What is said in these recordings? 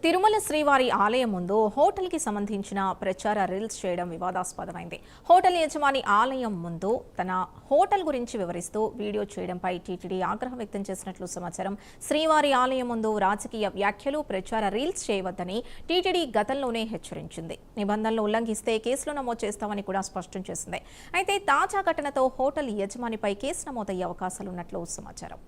తిరుమల శ్రీవారి ఆలయం ముందు హోటల్కి సంబంధించిన ప్రచార రీల్స్ చేయడం వివాదాస్పదమైంది. హోటల్ యజమాని ఆలయం ముందు తన హోటల్ గురించి వివరిస్తూ వీడియో చేయడంపై టీటీడీ ఆగ్రహం వ్యక్తం చేసినట్లు సమాచారం. శ్రీవారి ఆలయం ముందు రాజకీయ వ్యాఖ్యలు, ప్రచార రీల్స్ చేయవద్దని టీటీడీ గతంలోనే హెచ్చరించింది. నిబంధనలు ఉల్లంఘిస్తే కేసులు నమోదు చేస్తామని కూడా స్పష్టం చేసింది. అయితే తాజా ఘటనతో హోటల్ యజమానిపై కేసు నమోదయ్యే అవకాశాలున్నట్లు సమాచారం.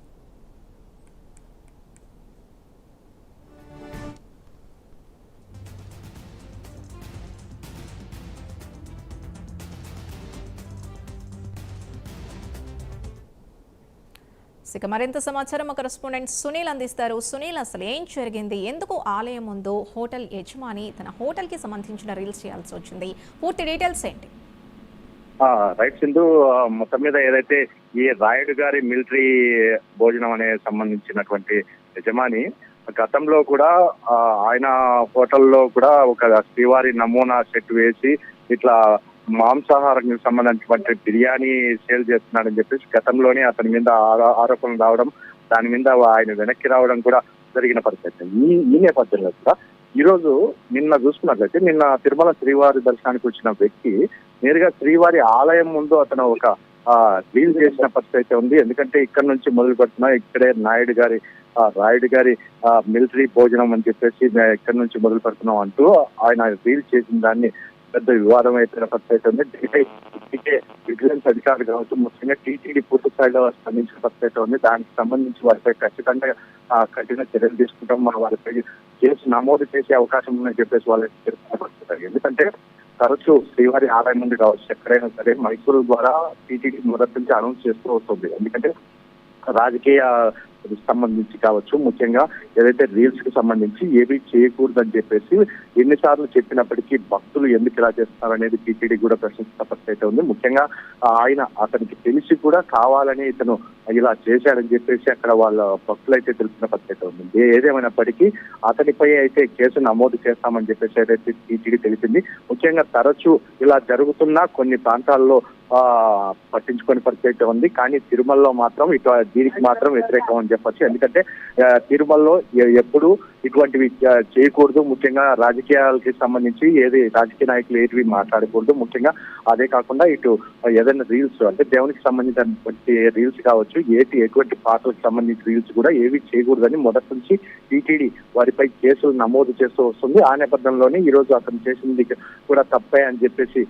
ఇక మరింత సమాచారం మా కరెస్పాండెంట్ సునీల్ అందిస్తారు. సునీల్, అసలు ఏం జరిగింది? ఎందుకు ఆలయం ముందు హోటల్ యజమాని తన హోటల్కి సంబంధించిన రీల్స్ చేయాల్సి వచ్చింది? పూర్తి డీటెయిల్స్ ఏంటి? రైట్ సింధు, మొత్తం మీద ఏదైతే ఈ రాయుడు గారి మిలిటరీ భోజనం అనే సంబంధించినటువంటి యజమాని గతంలో కూడా ఆయన హోటల్లో కూడా ఒక శ్రీవారి నమూనా సెట్ వేసి ఇట్లా మాంసాహారానికి సంబంధించినటువంటి బిర్యానీ సేల్ చేస్తున్నాడని చెప్పేసి గతంలోనే అతని మీద ఆరోపణలు రావడం, దాని మీద ఆయన వెనక్కి రావడం కూడా జరిగిన పరిస్థితి. ఈ నేపథ్యంలో కూడా ఈ రోజు నిన్న చూసుకున్నట్లయితే నిన్న తిరుమల శ్రీవారి దర్శనానికి వచ్చిన వ్యక్తి నేరుగా శ్రీవారి ఆలయం ముందు అతను ఒక రీల్ చేసిన పరిస్థితి అయితే ఉంది. ఎందుకంటే ఇక్కడ నుంచి మొదలు పెడుతున్నా, ఇక్కడే రాయుడు గారి మిలిటరీ భోజనం అని చెప్పేసి ఇక్కడ నుంచి మొదలు పెడుతున్నాం అంటూ ఆయన రీల్ చేసిన దాన్ని పెద్ద వివాదం అయిపోయిన పరిస్థితి ఉంది. విజిలెన్స్ అధికారులు కావచ్చు, ముఖ్యంగా టీటీడీ పూర్తి స్థాయిలో స్పందించిన పరిస్థితి ఉంది. దానికి సంబంధించి వారిపై ఖచ్చితంగా కఠిన చర్యలు తీసుకుంటాం, వారిపై కేసు నమోదు చేసే అవకాశం ఉందని చెప్పేసి వాళ్ళకి తెలుసుకున్న పరిస్థితి. ఎందుకంటే తరచూ శ్రీవారి ఆలయం నుండి కావచ్చు, ఎక్కడైనా సరే మైసూరు ద్వారా టీటీడీ మొదటి నుంచి అనౌన్స్ చేస్తూ వస్తుంది. ఎందుకంటే రాజకీయ సంబంధించి కావచ్చు, ముఖ్యంగా ఏదైతే రీల్స్ కి సంబంధించి ఏవి చేయకూడదని చెప్పేసి ఎన్నిసార్లు చెప్పినప్పటికీ భక్తులు ఎందుకు ఇలా చేస్తారనేది టీటీడీ కూడా ప్రశ్నిస్తున్న పరిస్థితి ఉంది. ముఖ్యంగా అతనికి తెలిసి కూడా కావాలని ఇతను ఇలా చేశాడని చెప్పేసి అక్కడ వాళ్ళ భక్తులు అయితే తెలుసుకున్న పరిస్థితి ఉంది. ఏదేమైనప్పటికీ అతనిపై అయితే కేసు నమోదు చేస్తామని చెప్పేసి ఏదైతే టీటీడీ తెలిపింది. ముఖ్యంగా తరచూ ఇలా జరుగుతున్న కొన్ని ప్రాంతాల్లో పట్టించుకునే పరిస్థితి ఉంది. కానీ తిరుమలలో మాత్రం దీనికి మాత్రం వ్యతిరేకం అని చెప్పచ్చు. ఎందుకంటే తిరుమలలో ఎప్పుడు ఇటువంటివి చేయకూడదు, ముఖ్యంగా రాజకీయాలకి సంబంధించి రాజకీయ నాయకులు ఏటివి మాట్లాడకూడదు. ముఖ్యంగా అదే కాకుండా ఇటు ఏదైనా రీల్స్ అంటే దేవునికి సంబంధించినటువంటి రీల్స్ కావచ్చు, ఎటువంటి పాటలకు సంబంధించిన రీల్స్ కూడా ఏవి చేయకూడదని మొదటి నుంచి టీటీడీ వారిపై కేసులు నమోదు చేస్తూ వస్తుంది. ఆ నేపథ్యంలోనే ఈ రోజు అతను చేసింది కూడా తప్పే అని చెప్పేసి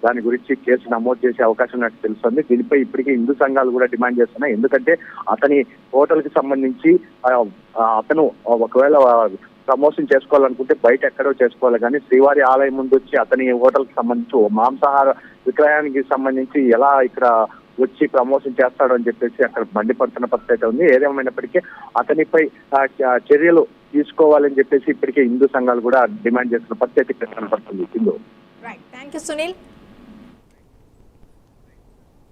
దాని గురించి కేసు నమోదు చేసే అవకాశం నాకు తెలుస్తుంది. దీనిపై ఇప్పటికే హిందూ సంఘాలు కూడా డిమాండ్ చేస్తున్నాయి. ఎందుకంటే అతని హోటల్ కి సంబంధించి అతను ఒకవేళ ప్రమోషన్ చేసుకోవాలనుకుంటే బయట ఎక్కడో చేసుకోవాలి, కానీ శ్రీవారి ఆలయం ముందు వచ్చి అతని హోటల్ కి సంబంధించి మాంసాహార విక్రయానికి సంబంధించి ఎలా ఇక్కడ వచ్చి ప్రమోషన్ చేస్తాడు అని చెప్పేసి అక్కడ మండిపడుతున్న పరిస్థితి ఉంది. ఏదేమైనప్పటికీ అతనిపై చర్యలు తీసుకోవాలని చెప్పేసి ఇప్పటికే హిందూ సంఘాలు కూడా డిమాండ్ చేస్తున్న పరిస్థితి కనపడుతుంది. Right, thank you Sunil.